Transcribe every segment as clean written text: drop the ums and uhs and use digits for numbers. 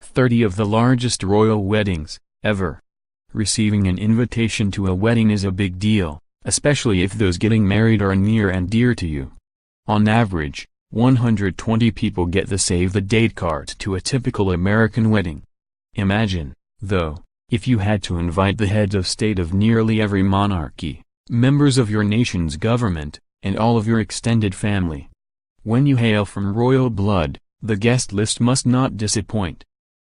30 of the largest royal weddings, ever. Receiving an invitation to a wedding is a big deal, especially if those getting married are near and dear to you. On average, 120 people get the save-the-date card to a typical American wedding. Imagine, though, if you had to invite the heads of state of nearly every monarchy, members of your nation's government, and all of your extended family. When you hail from royal blood, the guest list must not disappoint.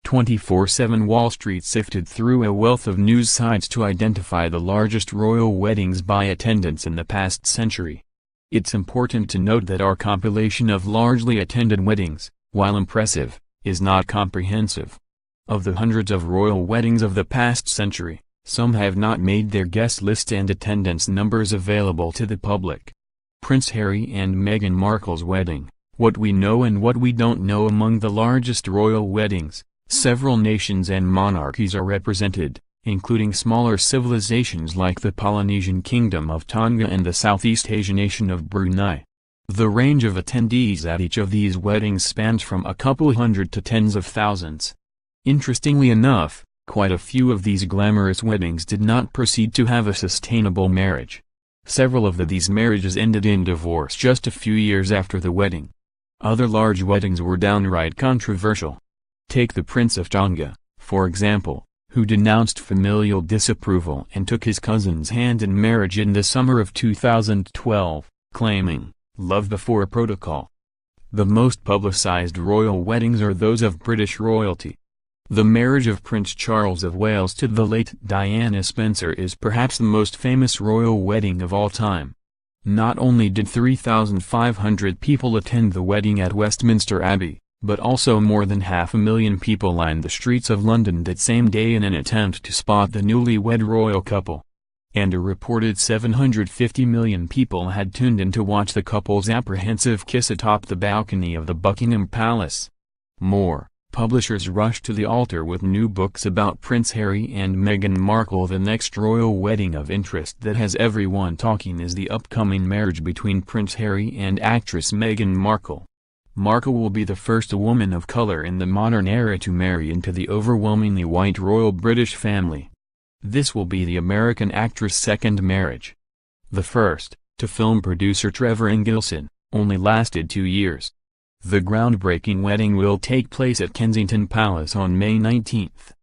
24/7 Wall Street sifted through a wealth of news sites to identify the largest royal weddings by attendance in the past century. It's important to note that our compilation of largely attended weddings, while impressive, is not comprehensive. Of the hundreds of royal weddings of the past century, some have not made their guest list and attendance numbers available to the public. Prince Harry and Meghan Markle's wedding, what we know and what we don't know. Among the largest royal weddings, several nations and monarchies are represented, including smaller civilizations like the Polynesian Kingdom of Tonga and the Southeast Asian nation of Brunei. The range of attendees at each of these weddings spans from a couple hundred to tens of thousands. Interestingly enough, quite a few of these glamorous weddings did not proceed to have a sustainable marriage. Several of these marriages ended in divorce just a few years after the wedding. Other large weddings were downright controversial. Take the Prince of Tonga, for example, who denounced familial disapproval and took his cousin's hand in marriage in the summer of 2012, claiming, "love before protocol." The most publicized royal weddings are those of British royalty. The marriage of Prince Charles of Wales to the late Diana Spencer is perhaps the most famous royal wedding of all time. Not only did 3,500 people attend the wedding at Westminster Abbey, but also more than 500,000 people lined the streets of London that same day in an attempt to spot the newlywed royal couple. And a reported 750 million people had tuned in to watch the couple's apprehensive kiss atop the balcony of the Buckingham Palace. More. Publishers rushed to the altar with new books about Prince Harry and Meghan Markle. The next royal wedding of interest that has everyone talking is the upcoming marriage between Prince Harry and actress Meghan Markle. Markle will be the first woman of color in the modern era to marry into the overwhelmingly white royal British family. This will be the American actress' second marriage. The first, to film producer Trevor Engelson, only lasted 2 years. The groundbreaking wedding will take place at Kensington Palace on May 19th.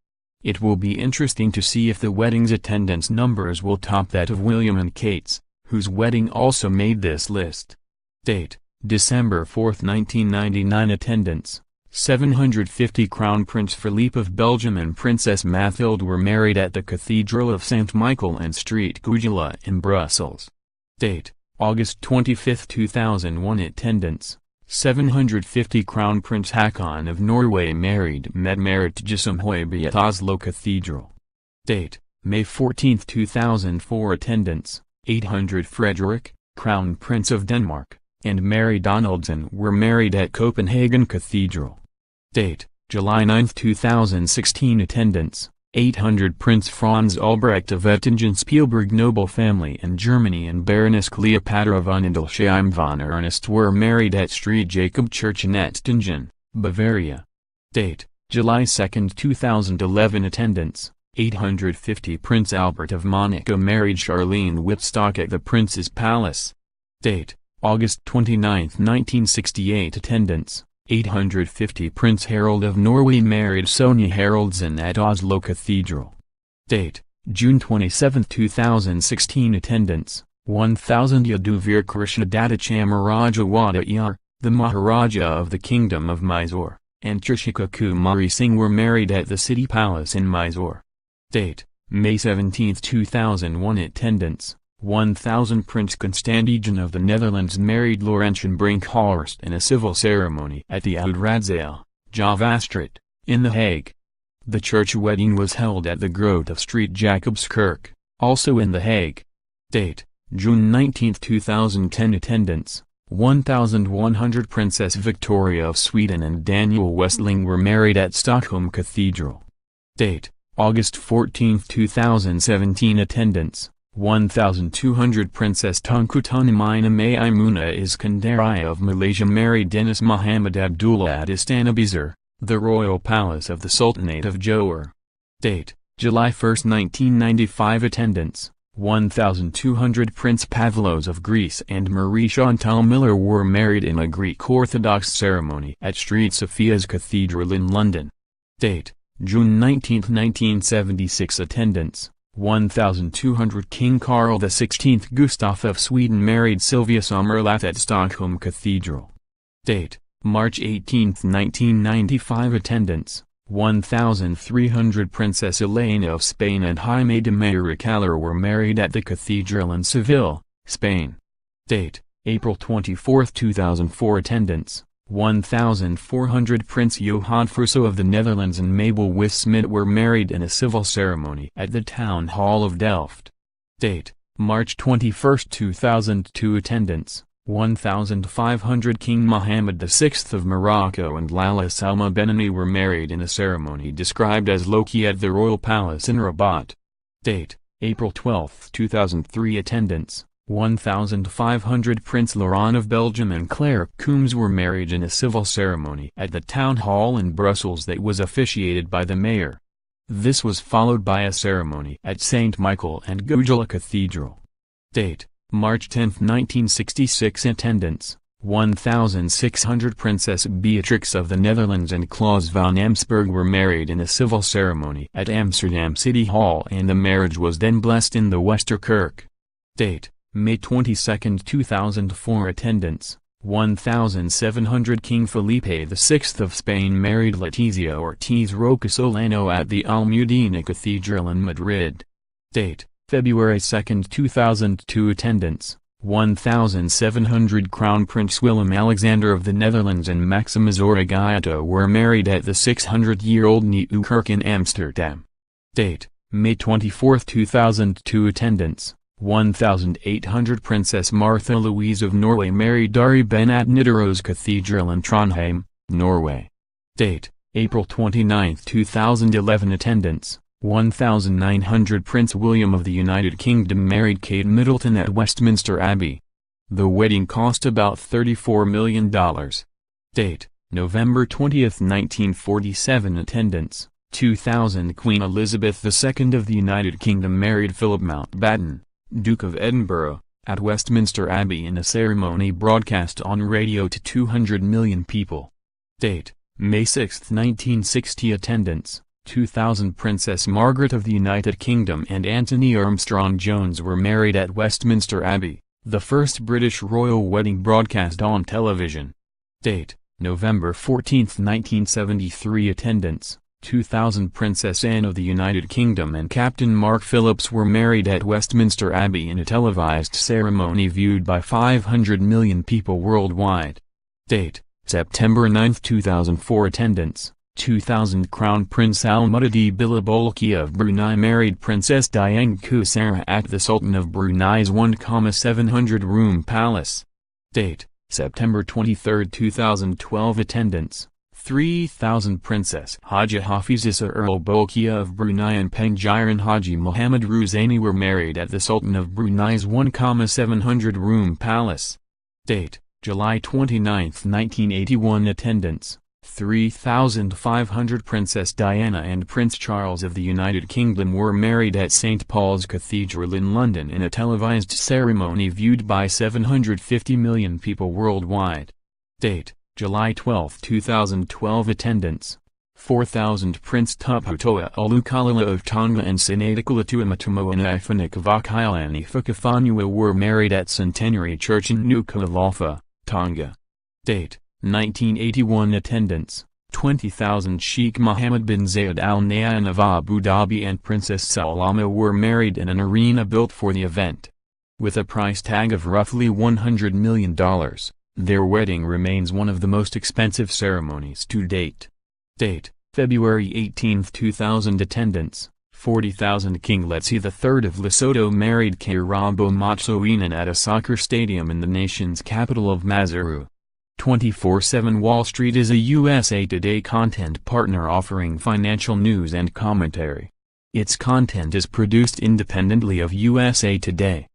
It will be interesting to see if the wedding's attendance numbers will top that of William and Kate's, whose wedding also made this list. Date: December 4, 1999. Attendance: 750. Crown Prince Philippe of Belgium and Princess Mathilde were married at the Cathedral of St. Michael and Street Gugela in Brussels. Date: August 25, 2001. Attendance: 750. Crown Prince Haakon of Norway married Mette-Marit Gisumhoiby at Oslo Cathedral. Date: May 14, 2004. Attendance: 800. Frederick, Crown Prince of Denmark, and Mary Donaldson were married at Copenhagen Cathedral. Date: July 9, 2016. Attendance: 800. Prince Franz Albrecht of Oettingen Spielberg noble family in Germany and Baroness Cleopatra von Indelsheim von Ernst were married at St. Jacob Church in Oettingen, Bavaria. Date: July 2, 2011. Attendance: 850. Prince Albert of Monaco married Charlene Wittstock at the Prince's Palace. Date: August 29, 1968. Attendance: 850. Prince Harald of Norway married Sonja Haraldsen at Oslo Cathedral. Date: June 27, 2016. Attendance: 1000. Yaduvir Krishnadatta Chamaraja Wadayar, the Maharaja of the Kingdom of Mysore, and Trishika Kumari Singh were married at the City Palace in Mysore. Date: May 17, 2001. Attendance: 1000. Prince Constantijn of the Netherlands married Laurentian Brinkhorst in a civil ceremony at the Uitraadzaal, Javastraat, in The Hague. The church wedding was held at the Grote of St. Jacobskerk, also in The Hague. Date: June 19, 2010. Attendance: 1100. Princess Victoria of Sweden and Daniel Westling were married at Stockholm Cathedral. Date: August 14, 2017. Attendance: 1200. Princess Tunku Tunamina Maimuna Iskandariya of Malaysia married Dennis Muhammad Abdullah at Istana Besar, The Royal Palace of the Sultanate of Johor. Date: July 1, 1995. Attendance: 1,200. Prince Pavlos of Greece and Marie Chantal Miller were married in a Greek Orthodox ceremony at St. Sophia's Cathedral in London. Date: June 19, 1976. Attendance: 1,200. King Carl XVI Gustaf of Sweden married Sylvia Sommerlath at Stockholm Cathedral. Date: March 18, 1995. Attendance: 1,300. Princess Elena of Spain and Jaime de Marichalar were married at the cathedral in Seville, Spain. Date: April 24, 2004. Attendance: 1,400. Prince Johan Frso of the Netherlands and Mabel Wis-Smit were married in a civil ceremony at the Town Hall of Delft. Date: March 21, 2002. Attendance: 1,500. King Mohammed VI of Morocco and Lala Salma Benani were married in a ceremony described as Loki at the Royal Palace in Rabat. Date: April 12, 2003. Attendance: 1,500. Prince Laurent of Belgium and Claire Coombs were married in a civil ceremony at the Town Hall in Brussels that was officiated by the mayor. This was followed by a ceremony at St. Michael and Gugela Cathedral. Date: March 10, 1966. Attendance: 1,600. Princess Beatrix of the Netherlands and Klaus van Amsberg were married in a civil ceremony at Amsterdam City Hall, and the marriage was then blessed in the Westerkerk. Date: May 22, 2004. Attendance: 1,700. King Felipe VI of Spain married Letizia Ortiz Roca Solano at the Almudena Cathedral in Madrid. Date: February 2, 2002. Attendance: 1,700. Crown Prince Willem Alexander of the Netherlands and Maxima Zorregaito were married at the 600-year-old Nieuwe Kerk in Amsterdam. Date: May 24, 2002. Attendance: 1,800. Princess Martha Louise of Norway married Dari Ben at Nidaros Cathedral in Trondheim, Norway. Date: April 29, 2011. Attendance: 1,900. Prince William of the United Kingdom married Kate Middleton at Westminster Abbey. The wedding cost about $34 million. Date: November 20, 1947. Attendance: 2,000. Queen Elizabeth II of the United Kingdom married Philip Mountbatten, Duke of Edinburgh, at Westminster Abbey in a ceremony broadcast on radio to 200 million people. Date: May 6, 1960. Attendance: 2,000. Princess Margaret of the United Kingdom and Anthony Armstrong-Jones were married at Westminster Abbey, the first British royal wedding broadcast on television. Date: November 14, 1973. Attendance: 2,000. Princess Anne of the United Kingdom and Captain Mark Phillips were married at Westminster Abbey in a televised ceremony viewed by 500 million people worldwide. Date: September 9, 2004. Attendance: 2,000. Crown Prince Al-Muhtadi Bilal of Brunei married Princess Diane Kusara at the Sultan of Brunei's 1,700-room palace. Date: September 23, 2012. Attendance: 3,000. Princess Haja Hafizissa Earl Bolkiah of Brunei and Pengiran Haji Muhammad Ruzaini were married at the Sultan of Brunei's 1,700-room palace. Date: July 29, 1981. Attendance: 3,500. Princess Diana and Prince Charles of the United Kingdom were married at St. Paul's Cathedral in London in a televised ceremony viewed by 750 million people worldwide. Date: July 12, 2012. Attendance: 4,000. Prince Tuputoa Ulukalala of Tonga and Sinadakalatu Matumoana Ifanikavakailani Fukafanua were married at Centenary Church in Nuku'alofa, Tonga. Date: 1981. Attendance: 20,000. Sheikh Mohammed bin Zayed Al Nahyan of Abu Dhabi and Princess Salama were married in an arena built for the event. With a price tag of roughly $100 million, their wedding remains one of the most expensive ceremonies to date. Date: February 18, 2000. Attendance: 40,000. King Letsie III of Lesotho married Kairabo Motsoenan at a soccer stadium in the nation's capital of Maseru. 24/7 Wall Street is a USA Today content partner offering financial news and commentary. Its content is produced independently of USA Today.